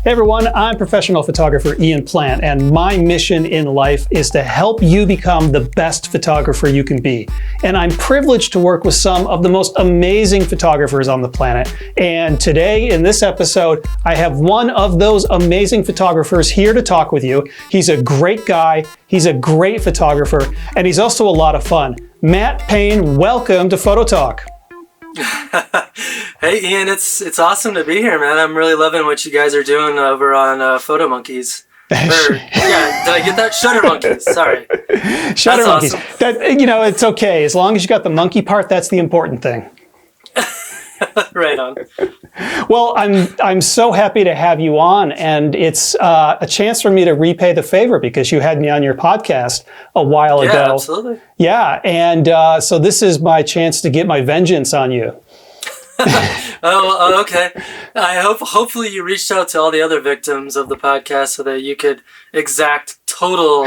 Hey everyone, I'm professional photographer Ian Plant, and my mission in life is to help you become the best photographer you can be. And I'm privileged to work with some of the most amazing photographers on the planet. And today, in this episode, I have one of those amazing photographers here to talk with you. He's a great guy, he's a great photographer, and he's also a lot of fun. Matt Payne, welcome to Photo Talk. Hey Ian, it's awesome to be here, man. I'm really loving what you guys are doing over on Photo Monkeys. Did I get that? Shutter Monkeys. Sorry. Shutter Monkeys. Awesome. That, it's okay. As long as you got the monkey part, that's the important thing. Right on. Well, I'm so happy to have you on, and it's a chance for me to repay the favor because you had me on your podcast a while ago. Yeah, absolutely. Yeah, and so this is my chance to get my vengeance on you. Okay. Hopefully you reached out to all the other victims of the podcast so that you could exact total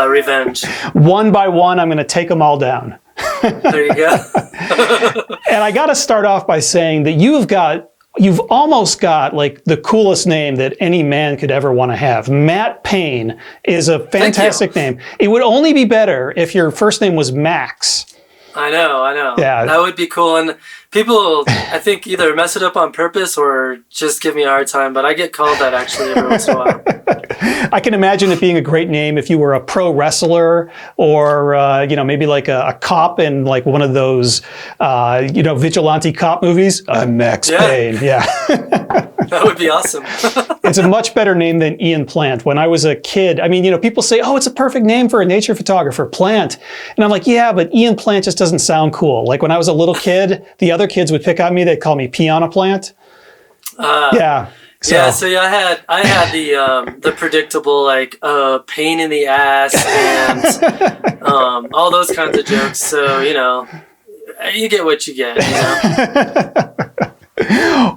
revenge. One by one, I'm going to take them all down. There you go. And I got to start off by saying that you've almost got like the coolest name that any man could ever want to have. Matt Payne is a fantastic name. It would only be better if your first name was Max. I know. Yeah. That would be cool. And people, I think, either mess it up on purpose or just give me a hard time, but I get called that actually every once in a while. I can imagine it being a great name if you were a pro wrestler or, maybe like a cop in like one of those, vigilante cop movies. I'm Max Payne. Yeah. That would be awesome. It's a much better name than Ian Plant. When I was a kid, people say, oh, it's a perfect name for a nature photographer, Plant. And I'm like, yeah, but Ian Plant just doesn't sound cool. Like when I was a little kid, the other kids would pick on me. They'd call me Piano Plant. Yeah. So. Yeah, I had the predictable pain in the ass and all those kinds of jokes. So, you get what you get,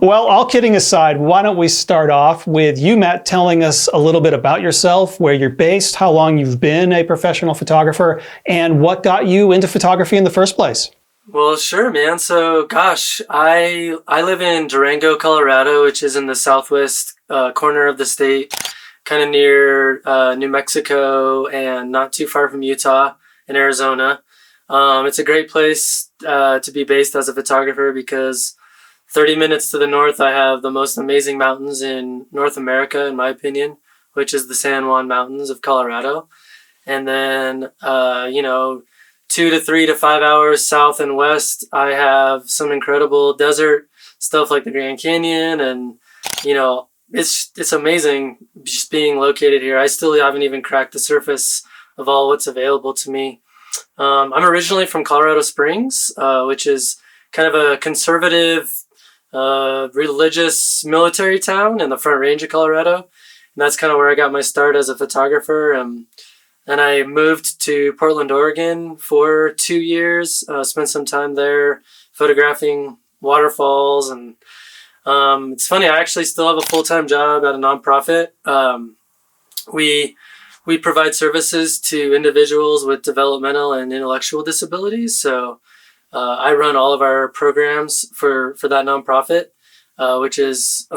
Well, all kidding aside, why don't we start off with you, Matt, telling us a little bit about yourself, where you're based, how long you've been a professional photographer, and what got you into photography in the first place. Well, sure, man. So, gosh, I live in Durango, Colorado, which is in the southwest corner of the state, kind of near New Mexico and not too far from Utah and Arizona. It's a great place to be based as a photographer because 30 minutes to the north, I have the most amazing mountains in North America, in my opinion, which is the San Juan Mountains of Colorado. And then, 2 to 3 to 5 hours south and west, I have some incredible desert stuff like the Grand Canyon. And, it's amazing just being located here. I still haven't even cracked the surface of all what's available to me. I'm originally from Colorado Springs, which is kind of a conservative, religious military town in the Front Range of Colorado. And that's kind of where I got my start as a photographer. And I moved to Portland, Oregon for 2 years, spent some time there photographing waterfalls. And it's funny, I actually still have a full-time job at a nonprofit. We provide services to individuals with developmental and intellectual disabilities. So I run all of our programs for that nonprofit, which is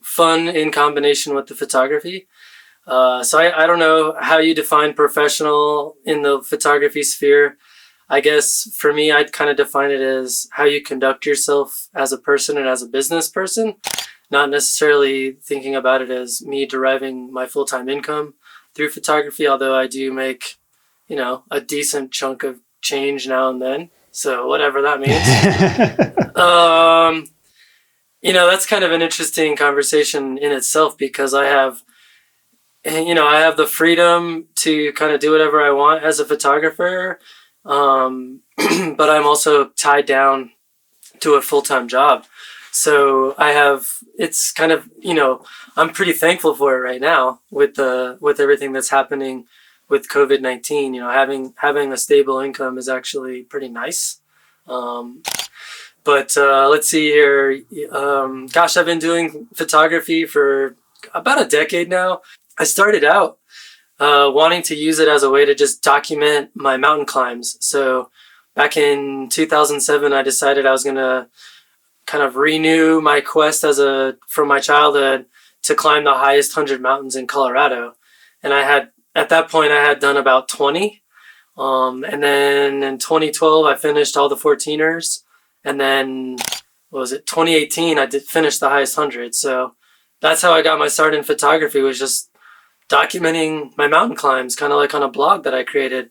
fun in combination with the photography. So I don't know how you define professional in the photography sphere. I guess for me, I'd kind of define it as how you conduct yourself as a person and as a business person, not necessarily thinking about it as me deriving my full-time income through photography, although I do make, a decent chunk of change now and then. So whatever that means. That's kind of an interesting conversation in itself because I have the freedom to kind of do whatever I want as a photographer. But I'm also tied down to a full-time job. So it's kind of, I'm pretty thankful for it right now with everything that's happening with COVID-19. Having a stable income is actually pretty nice. But let's see here. I've been doing photography for about a decade now. I started out wanting to use it as a way to just document my mountain climbs. So back in 2007, I decided I was going to kind of renew my quest from my childhood to climb the highest 100 mountains in Colorado. And at that point, I had done about 20. And then in 2012, I finished all the 14ers. And then, 2018, I did finish the highest 100. So that's how I got my start in photography, was just documenting my mountain climbs, kind of like on a blog that I created.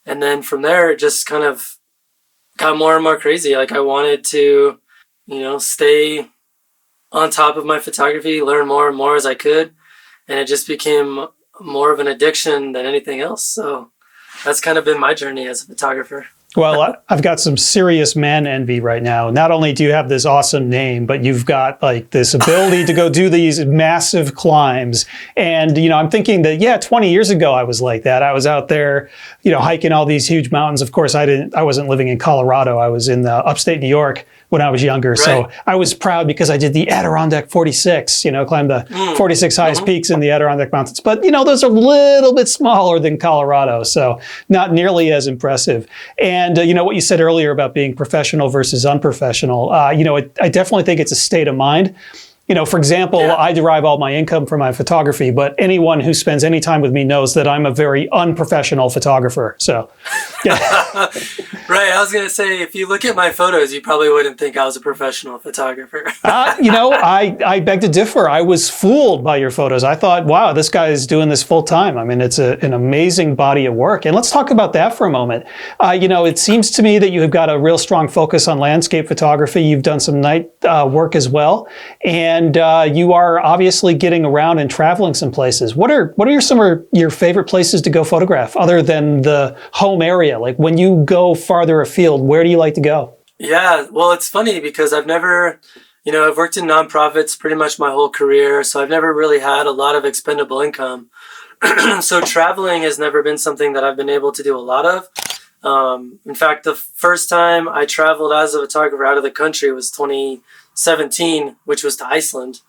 And then from there, it just kind of got more and more crazy. Like, I wanted to, stay on top of my photography, learn more and more as I could. And it just became more of an addiction than anything else. So that's kind of been my journey as a photographer. Well, I've got some serious man envy right now. Not only do you have this awesome name, but you've got like this ability to go do these massive climbs. And, I'm thinking that, 20 years ago, I was like that. I was out there, hiking all these huge mountains. Of course, I wasn't living in Colorado. I was in upstate New York when I was younger. Right. So I was proud because I did the Adirondack 46, climbed the 46 highest peaks in the Adirondack Mountains. But, those are a little bit smaller than Colorado, so not nearly as impressive. And, what you said earlier about being professional versus unprofessional, I definitely think it's a state of mind. For example, I derive all my income from my photography, but anyone who spends any time with me knows that I'm a very unprofessional photographer. So, yeah. Right. I was going to say, if you look at my photos, you probably wouldn't think I was a professional photographer. I beg to differ. I was fooled by your photos. I thought, wow, this guy is doing this full time. I mean, it's an amazing body of work. And let's talk about that for a moment. It seems to me that you have got a real strong focus on landscape photography. You've done some night work as well. And you are obviously getting around and traveling some places. What are some of your favorite places to go photograph other than the home area? Like when you go farther afield, where do you like to go? Yeah, well, it's funny because I've never, I've worked in nonprofits pretty much my whole career, so I've never really had a lot of expendable income. So traveling has never been something that I've been able to do a lot of. In fact, the first time I traveled as a photographer out of the country was 2017, which was to Iceland.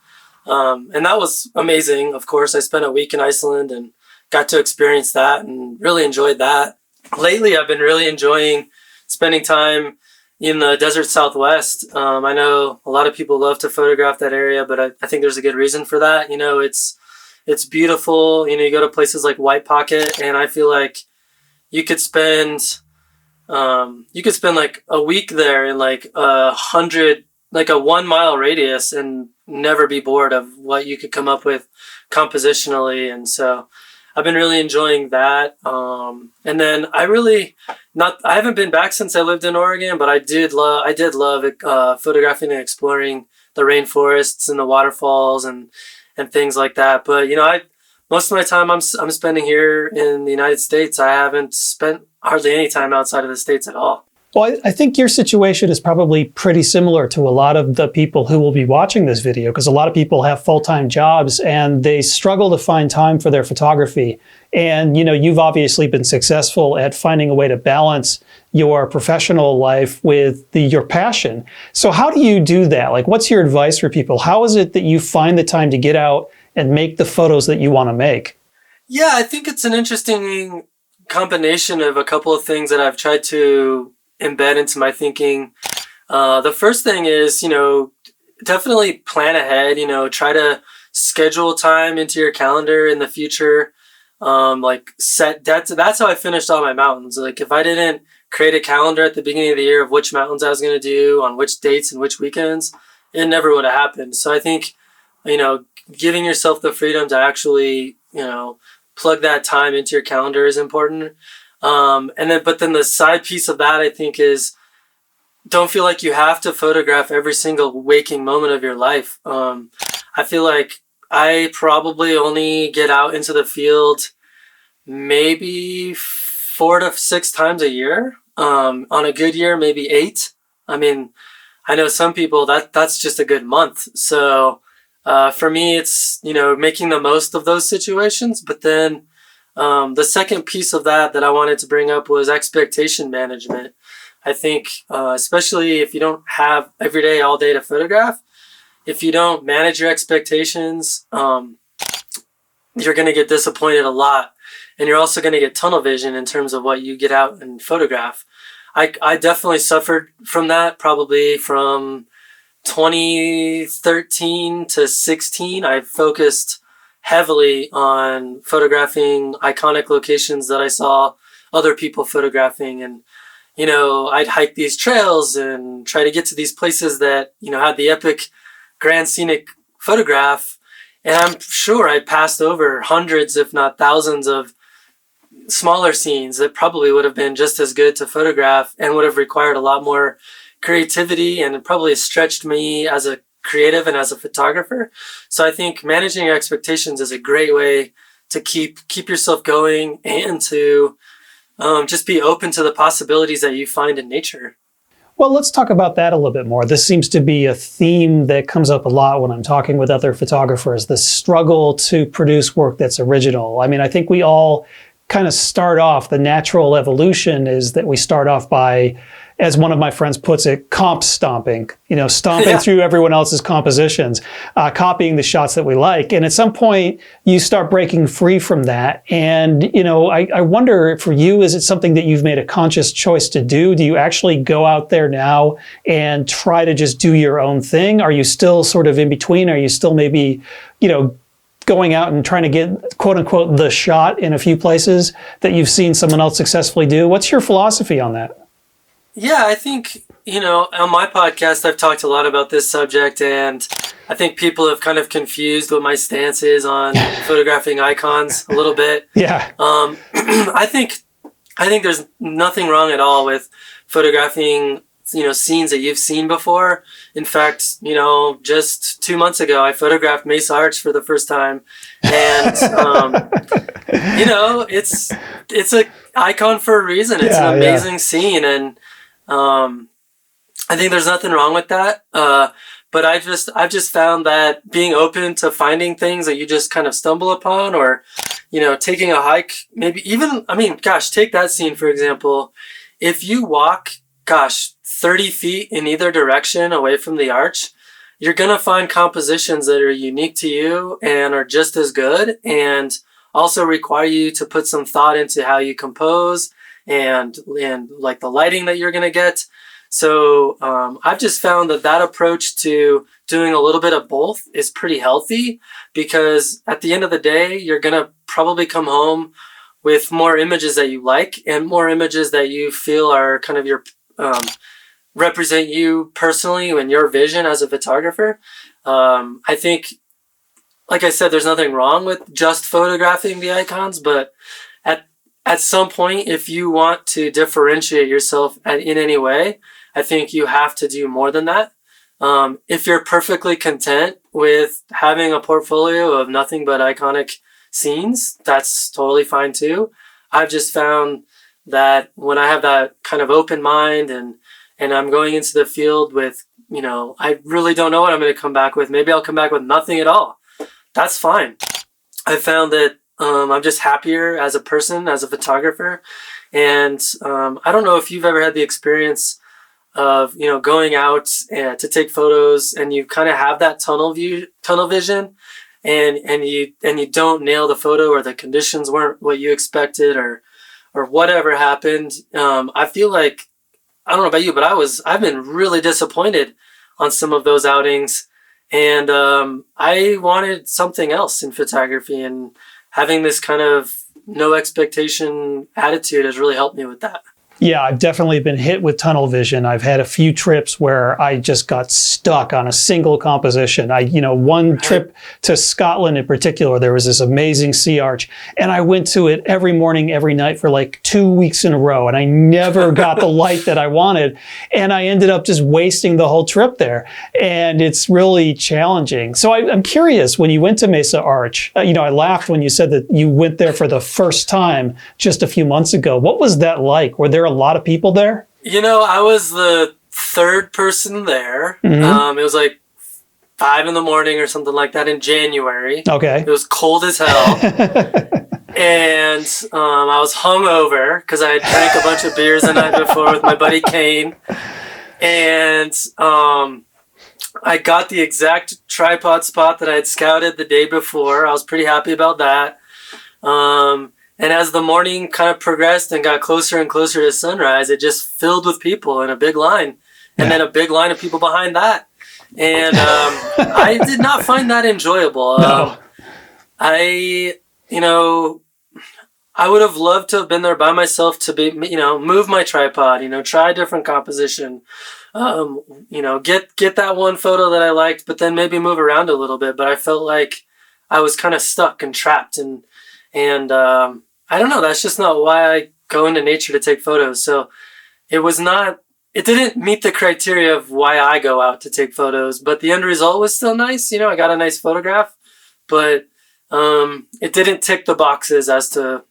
And that was amazing. Of course, I spent a week in Iceland and got to experience that and really enjoyed that. Lately, I've been really enjoying spending time in the desert Southwest. I know a lot of people love to photograph that area, but I think there's a good reason for that. It's beautiful. You go to places like White Pocket, and I feel like you could spend like a week there in like 1 mile radius and never be bored of what you could come up with compositionally. And so I've been really enjoying that. And then I haven't been back since I lived in Oregon, but I did love photographing and exploring the rainforests and the waterfalls and things like that. But, most of my time I'm spending here in the United States. I haven't spent hardly any time outside of the States at all. Well, I think your situation is probably pretty similar to a lot of the people who will be watching this video, because a lot of people have full-time jobs and they struggle to find time for their photography. And, you've obviously been successful at finding a way to balance your professional life with your passion. So how do you do that? Like, what's your advice for people? How is it that you find the time to get out and make the photos that you want to make? Yeah, I think it's an interesting combination of a couple of things that I've tried to embed into my thinking. The first thing is, definitely plan ahead, try to schedule time into your calendar in the future. That's how I finished all my mountains. Like, if I didn't create a calendar at the beginning of the year of which mountains I was going to do on which dates and which weekends, it never would have happened. So I think, giving yourself the freedom to actually, plug that time into your calendar is important. But then the side piece of that, I think, is don't feel like you have to photograph every single waking moment of your life. I feel like I probably only get out into the field maybe 4 to 6 times a year. On a good year, maybe 8. I mean, I know some people that's just a good month. So for me, it's, making the most of those situations. But then the second piece of that I wanted to bring up was expectation management. I think, especially if you don't have every day, all day to photograph, if you don't manage your expectations, you're going to get disappointed a lot. And you're also going to get tunnel vision in terms of what you get out and photograph. I definitely suffered from that, probably from 2013 to 16, I focused heavily on photographing iconic locations that I saw other people photographing. And, I'd hike these trails and try to get to these places that, had the epic grand scenic photograph. And I'm sure I passed over hundreds, if not thousands, of smaller scenes that probably would have been just as good to photograph and would have required a lot more creativity and probably stretched me as a creative and as a photographer. So I think managing your expectations is a great way to keep yourself going and to just be open to the possibilities that you find in nature. Well, let's talk about that a little bit more. This seems to be a theme that comes up a lot when I'm talking with other photographers, the struggle to produce work that's original. I mean, I think we all kind of start off, the natural evolution is that we start off by, as one of my friends puts it, comp stomping, stomping through everyone else's compositions, copying the shots that we like. And at some point you start breaking free from that. And, I wonder for you, is it something that you've made a conscious choice to do? Do you actually go out there now and try to just do your own thing? Are you still sort of in between? Are you still maybe, going out and trying to get, quote unquote, the shot in a few places that you've seen someone else successfully do? What's your philosophy on that? Yeah, I think, on my podcast, I've talked a lot about this subject, and I think people have kind of confused what my stance is on photographing icons a little bit. Yeah. I think there's nothing wrong at all with photographing, scenes that you've seen before. In fact, just 2 months ago, I photographed Mesa Arch for the first time, and it's an icon for a reason. It's an amazing scene, and I think there's nothing wrong with that. But I've just found that being open to finding things that you just kind of stumble upon, or, taking a hike, maybe even, take that scene, for example. If you walk, 30 feet in either direction away from the arch, you're going to find compositions that are unique to you and are just as good, and also require you to put some thought into how you compose and like the lighting that you're going to get. So I've just found that approach to doing a little bit of both is pretty healthy, because at the end of the day, you're going to probably come home with more images that you like and more images that you feel are kind of your represent you personally and your vision as a photographer. I think, like I said, there's nothing wrong with just photographing the icons, but at some point, if you want to differentiate yourself in any way, I think you have to do more than that. If you're perfectly content with having a portfolio of nothing but iconic scenes, that's totally fine too. I've just found that when I have that kind of open mind and I'm going into the field with, I really don't know what I'm going to come back with. Maybe I'll come back with nothing at all. That's fine. I found that I'm just happier as a person, as a photographer. And I don't know if you've ever had the experience of, going out to take photos, and you kind of have that tunnel vision, and you don't nail the photo, or the conditions weren't what you expected, or whatever happened. I feel like, I don't know about you, but I've been really disappointed on some of those outings, and I wanted something else in photography, and having this kind of no expectation attitude has really helped me with that. Yeah, I've definitely been hit with tunnel vision. I've had a few trips where I just got stuck on a single composition. One trip to Scotland in particular, there was this amazing sea arch, and I went to it every morning, every night for like 2 weeks in a row, and I never got the light that I wanted, and I ended up just wasting the whole trip there, and it's really challenging. So I'm curious, when you went to Mesa Arch, I laughed when you said that you went there for the first time just a few months ago. What was that like? Were there a lot of people there? I was the third person there. Mm-hmm. It was like 5 a.m. or something like that in January. Okay. It was cold as hell. And I was hungover because I had drank a bunch of beers the night before with my buddy Kane. And I got the exact tripod spot that I had scouted the day before. I was pretty happy about that. And as the morning kind of progressed and got closer and closer to sunrise, it just filled with people in a big line. and then a big line of people behind that. And I did not find that enjoyable. No. I would have loved to have been there by myself to be, move my tripod, try a different composition, get that one photo that I liked, but then maybe move around a little bit. But I felt like I was kind of stuck and trapped, and I don't know. That's just not why I go into nature to take photos. So it didn't meet the criteria of why I go out to take photos, but the end result was still nice. I got a nice photograph, but it didn't tick the boxes as to,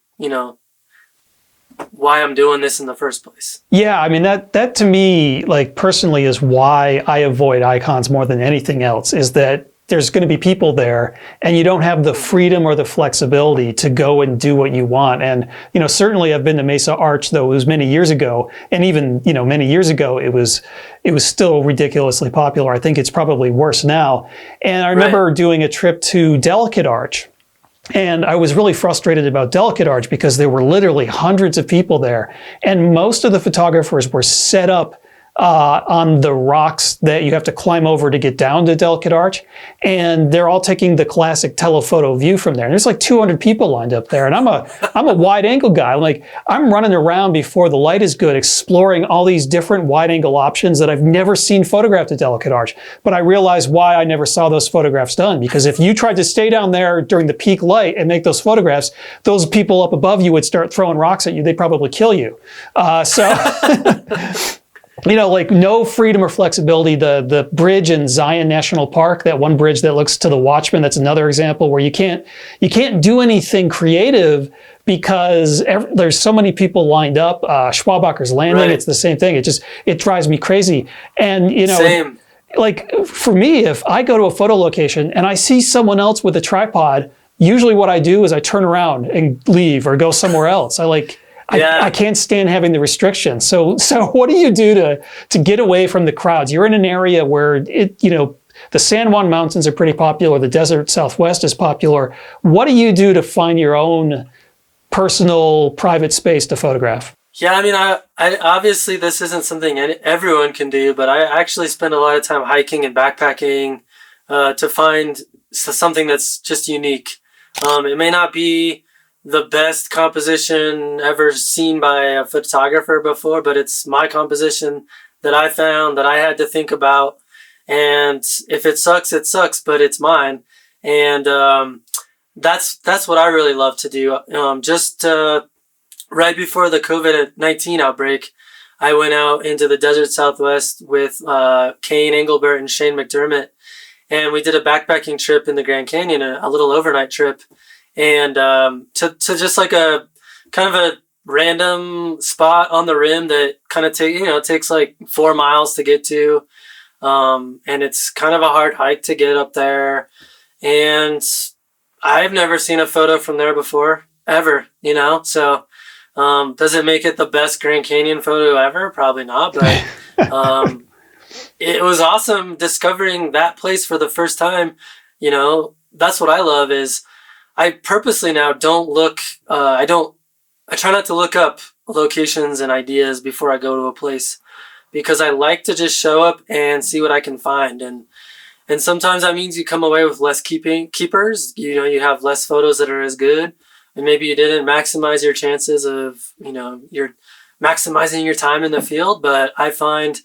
why I'm doing this in the first place. Yeah, I mean, that to me, like personally, is why I avoid icons more than anything else, is that there's going to be people there and you don't have the freedom or the flexibility to go and do what you want. And, certainly I've been to Mesa Arch, though it was many years ago. And even, many years ago, it was still ridiculously popular. I think it's probably worse now. And I remember doing a trip to Delicate Arch. And I was really frustrated about Delicate Arch because there were literally hundreds of people there. And most of the photographers were set up on the rocks that you have to climb over to get down to Delicate Arch. And they're all taking the classic telephoto view from there. And there's like 200 people lined up there. And I'm a wide angle guy. I'm running around before the light is good, exploring all these different wide angle options that I've never seen photographed at Delicate Arch. But I realized why I never saw those photographs done. Because if you tried to stay down there during the peak light and make those photographs, those people up above you would start throwing rocks at you. They'd probably kill you. No freedom or flexibility. The bridge in Zion National Park, that one bridge that looks to the Watchman, that's another example where you can't do anything creative because there's so many people lined up. Schwabacher's Landing, It's the same thing. It drives me crazy. And, Same. Like for me, if I go to a photo location and I see someone else with a tripod, usually what I do is I turn around and leave or go somewhere else. I can't stand having the restrictions. So what do you do to get away from the crowds? You're in an area where the San Juan Mountains are pretty popular. The desert Southwest is popular. What do you do to find your own personal private space to photograph? Yeah, I mean, I obviously this isn't something everyone can do, but I actually spend a lot of time hiking and backpacking to find something that's just unique. It may not be the best composition ever seen by a photographer before, but it's my composition that I found that I had to think about. And if it sucks, it sucks, but it's mine. And that's what I really love to do. Right before the COVID-19 outbreak, I went out into the desert Southwest with Kane Engelbert and Shane McDermott, and we did a backpacking trip in the Grand Canyon, a little overnight trip. And to just like a kind of a random spot on the rim that kind of takes like 4 miles to get to, and it's kind of a hard hike to get up there. And I've never seen a photo from there before, ever. So does it make it the best Grand Canyon photo ever? Probably not, but it was awesome discovering that place for the first time. That's what I love is. I purposely now don't look, I try not to look up locations and ideas before I go to a place because I like to just show up and see what I can find. And sometimes that means you come away with less keepers. You have less photos that are as good. And maybe you didn't maximize your chances of, you're maximizing your time in the field. But I find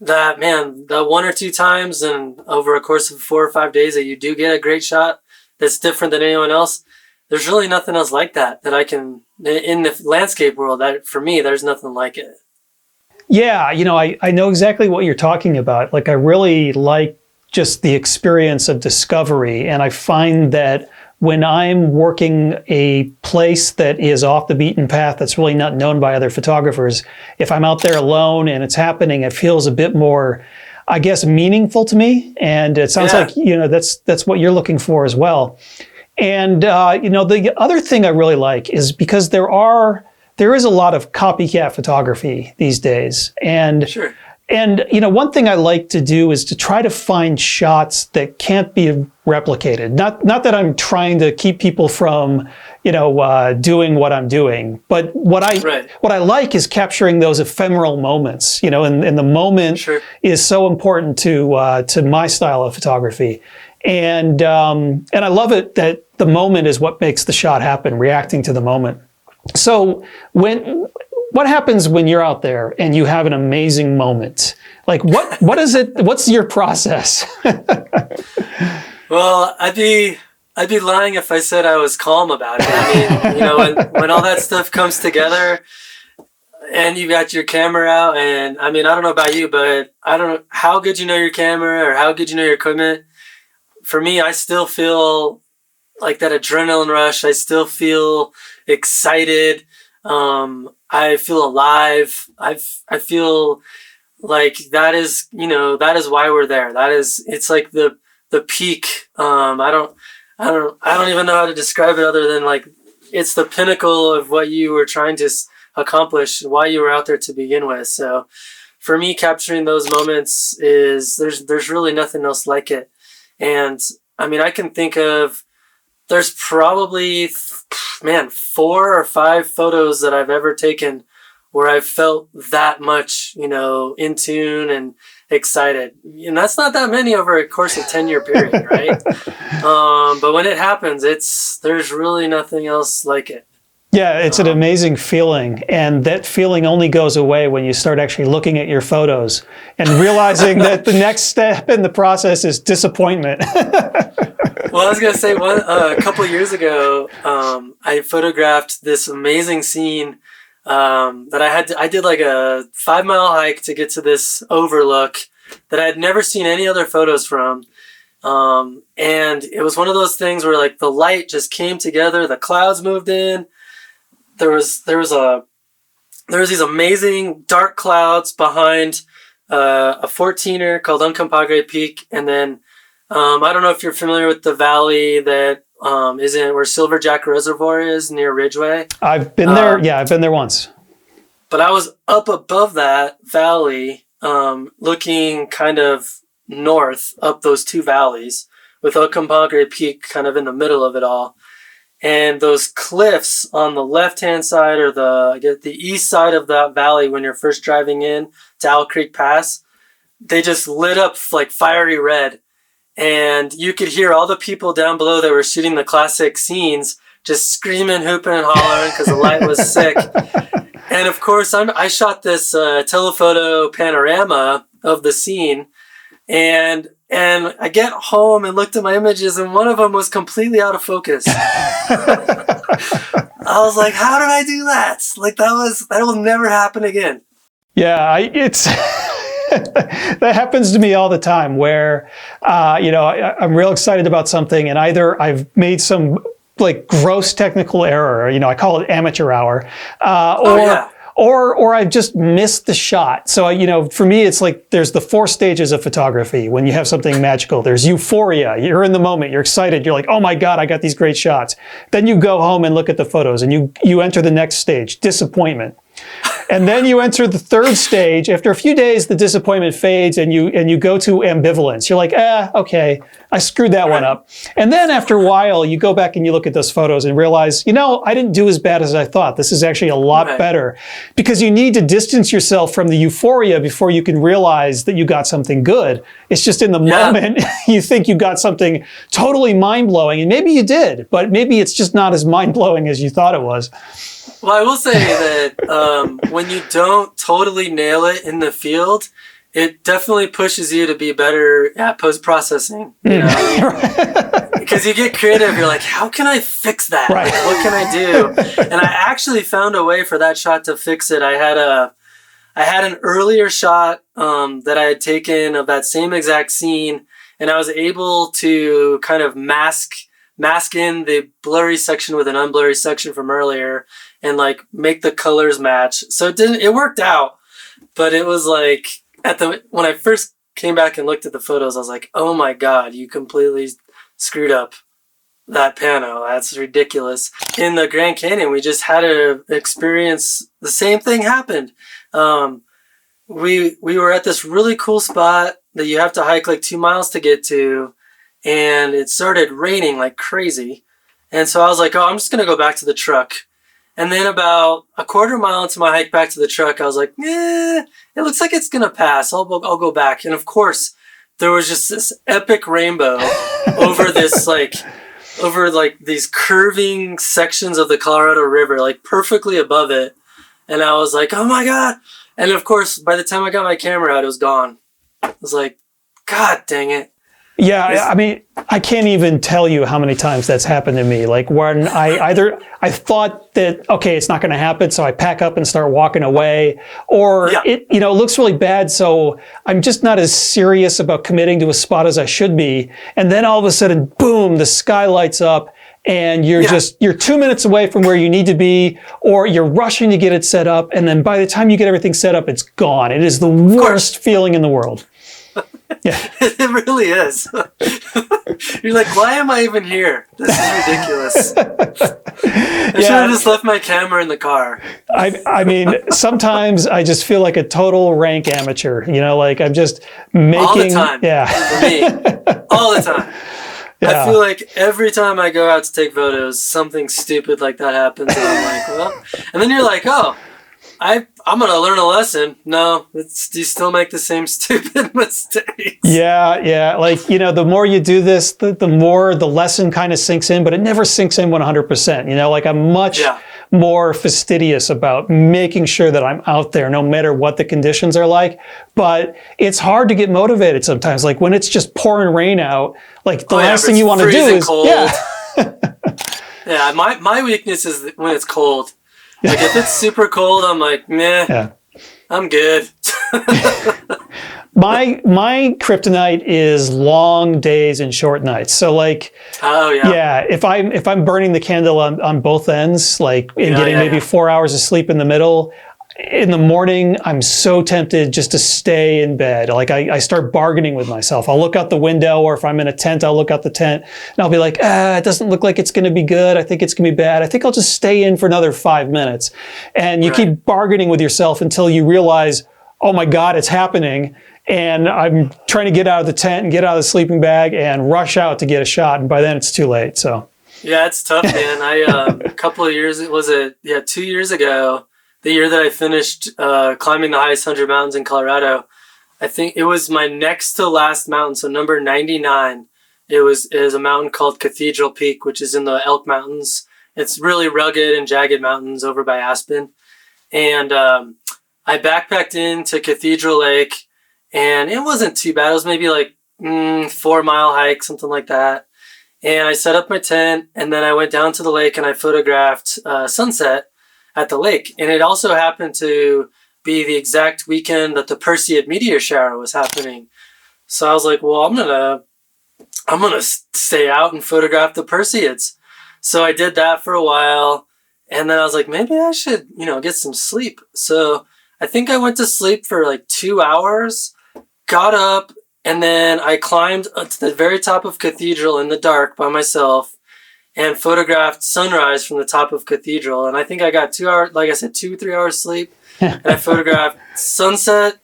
that, man, the 1 or 2 times and over a course of 4 or 5 days that you do get a great shot, that's different than anyone else. There's really nothing else like that I can, in the landscape world, that for me, there's nothing like it. Yeah, I know exactly what you're talking about. Like, I really like just the experience of discovery. And I find that when I'm working a place that is off the beaten path, that's really not known by other photographers, if I'm out there alone and it's happening, it feels a bit more, I guess, meaningful to me. And it sounds like, that's what you're looking for as well. And, the other thing I really like is because there is a lot of copycat photography these days. And, sure. And, one thing I like to do is to try to find shots that can't be replicated. Not that I'm trying to keep people from, doing what I'm doing, but what I like is capturing those ephemeral moments, and the moment Sure. is so important to my style of photography. And I love it that the moment is what makes the shot happen, reacting to the moment. So what happens when you're out there and you have an amazing moment? Like what is it? What's your process? Well, I'd be lying if I said I was calm about it. I mean, when all that stuff comes together and you got your camera out, and I mean, I don't know about you, but I don't know how good you know your camera or how good you know your equipment. For me, I still feel like that adrenaline rush. I still feel excited. I feel alive. I feel like that is why we're there. It's like the peak. I don't even know how to describe it other than like it's the pinnacle of what you were trying to accomplish, why you were out there to begin with. So for me, capturing those moments there's really nothing else like it. And I mean, I can think of, there's probably, 4 or 5 photos that I've ever taken where I felt that much, in tune and excited. And that's not that many over a course of 10-year period, right? But when it happens, there's really nothing else like it. Yeah, it's an amazing feeling. And that feeling only goes away when you start actually looking at your photos and realizing that the next step in the process is disappointment. Well, I was going to say, a couple of years ago, I photographed this amazing scene that I did like a 5-mile hike to get to this overlook that I had never seen any other photos from. And it was one of those things where like the light just came together, the clouds moved in. There was these amazing dark clouds behind a 14er called Uncompahgre Peak, and then I don't know if you're familiar with the valley that is in where Silverjack Reservoir is near Ridgeway. I've been there. Yeah, I've been there once. But I was up above that valley, looking kind of north up those 2 valleys, with Uncompahgre Peak kind of in the middle of it all. And those cliffs on the left-hand side or the east side of that valley when you're first driving in to Owl Creek Pass, they just lit up like fiery red. And you could hear all the people down below that were shooting the classic scenes just screaming, hooping, and hollering because the light was sick. And of course, I shot this telephoto panorama of the scene. And I get home and looked at my images, and one of them was completely out of focus. I was like, how did I do that? Like that will never happen again. Yeah, it's that happens to me all the time where, I'm real excited about something and either I've made some like gross technical error, I call it amateur hour, or I've just missed the shot. So, for me, it's like there's the 4 stages of photography when you have something magical. There's euphoria. You're in the moment. You're excited. You're like, oh my God, I got these great shots. Then you go home and look at the photos and you enter the next stage, disappointment. And then you enter the 3rd stage. After a few days, the disappointment fades and you go to ambivalence. You're like, okay, I screwed that one up. And then after a while, you go back and you look at those photos and realize, I didn't do as bad as I thought. This is actually a lot better, because you need to distance yourself from the euphoria before you can realize that you got something good. It's just in the moment, you think you got something totally mind-blowing, and maybe you did, but maybe it's just not as mind-blowing as you thought it was. Well, I will say that when you don't totally nail it in the field, it definitely pushes you to be better at post-processing. Because you get creative. You're like, how can I fix that? Right. Like, what can I do? And I actually found a way for that shot to fix it. I had an earlier shot that I had taken of that same exact scene, and I was able to kind of mask in the blurry section with an unblurry section from earlier and like make the colors match. So it worked out, but it was like when I first came back and looked at the photos, I was like, oh my God, you completely screwed up that pano. That's ridiculous. In the Grand Canyon, we just had an experience. The same thing happened. we were at this really cool spot that you have to hike like 2 miles to get to, and it started raining like crazy. And so I was like, oh, I'm just going to go back to the truck. And then about a quarter mile into my hike back to the truck, I was like, it looks like it's going to pass. I'll go back. And of course, there was just this epic rainbow over this over these curving sections of the Colorado River, like perfectly above it. And I was like, oh my God. And of course, by the time I got my camera out, it was gone. I was like, God dang it. Yeah, I mean, I can't even tell you how many times that's happened to me. Like when I thought that, okay, it's not going to happen, so I pack up and start walking away, or it looks really bad, so I'm just not as serious about committing to a spot as I should be. And then all of a sudden, boom, the sky lights up, and you're 2 minutes away from where you need to be, or you're rushing to get it set up, and then by the time you get everything set up, it's gone. It is the worst feeling in the world. Yeah. It really is. You're like, why am I even here? This is ridiculous. I should have just left my camera in the car. I mean, sometimes I just feel like a total rank amateur, like I'm just making... All the time. Yeah. For me. All the time. Yeah. I feel like every time I go out to take photos, something stupid like that happens. And I'm like, well... And then you're like, oh... I'm going to learn a lesson. No, you still make the same stupid mistakes. Yeah. Like, the more you do this, the more the lesson kind of sinks in, but it never sinks in 100%. Like I'm much more fastidious about making sure that I'm out there no matter what the conditions are like. But it's hard to get motivated sometimes. Like when it's just pouring rain out, like the last thing you want to do is... Cold. Yeah, my weakness is when it's cold. Like if it's super cold, I'm like, meh, I'm good. My kryptonite is long days and short nights. So like, if I'm burning the candle on both ends, like getting maybe 4 hours of sleep in the middle, in the morning, I'm so tempted just to stay in bed. Like I start bargaining with myself. I'll look out the window, or if I'm in a tent, I'll look out the tent and I'll be like, it doesn't look like it's going to be good. I think it's going to be bad. I think I'll just stay in for another 5 minutes. And you keep bargaining with yourself until you realize, oh my God, it's happening. And I'm trying to get out of the tent and get out of the sleeping bag and rush out to get a shot. And by then it's too late. So yeah, it's tough, man. A couple of years, 2 years ago, the year that I finished climbing the highest 100 mountains in Colorado, I think it was my next to last mountain, so number 99. It is a mountain called Cathedral Peak, which is in the Elk Mountains. It's really rugged and jagged mountains over by Aspen. And I backpacked into Cathedral Lake, and it wasn't too bad. It was maybe like 4 mile hike, something like that. And I set up my tent, and then I went down to the lake and I photographed sunset at the lake. And it also happened to be the exact weekend that the Perseid meteor shower was happening. So I was like, well, I'm gonna stay out and photograph the Perseids. So I did that for a while, and then I was like, maybe I should, get some sleep. So I think I went to sleep for like 2 hours, got up, and then I climbed to the very top of Cathedral in the dark by myself and photographed sunrise from the top of Cathedral. And I think I got 2 hours, like I said, 2-3 hours sleep. And I photographed sunset,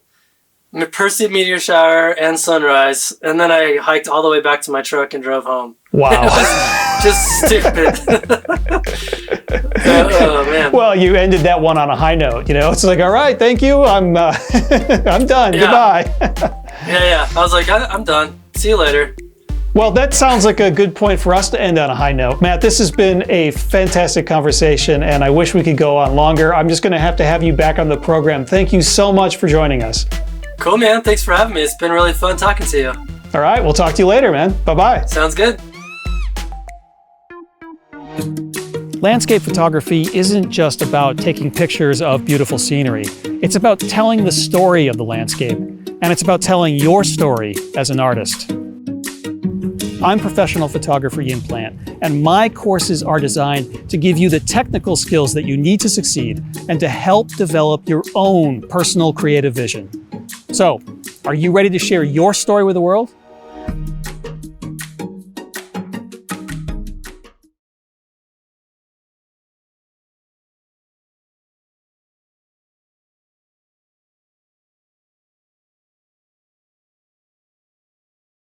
Perseid meteor shower, and sunrise. And then I hiked all the way back to my truck and drove home. Wow. It was just stupid. Oh, man. Well, you ended that one on a high note. It's like, all right, thank you. I'm I'm done. Goodbye. Yeah. I was like, I'm done. See you later. Well, that sounds like a good point for us to end on a high note. Matt, this has been a fantastic conversation, and I wish we could go on longer. I'm just going to have you back on the program. Thank you so much for joining us. Cool, man. Thanks for having me. It's been really fun talking to you. All right. We'll talk to you later, man. Bye-bye. Sounds good. Landscape photography isn't just about taking pictures of beautiful scenery. It's about telling the story of the landscape, and it's about telling your story as an artist. I'm professional photographer Ian Plant, and my courses are designed to give you the technical skills that you need to succeed and to help develop your own personal creative vision. So, are you ready to share your story with the world?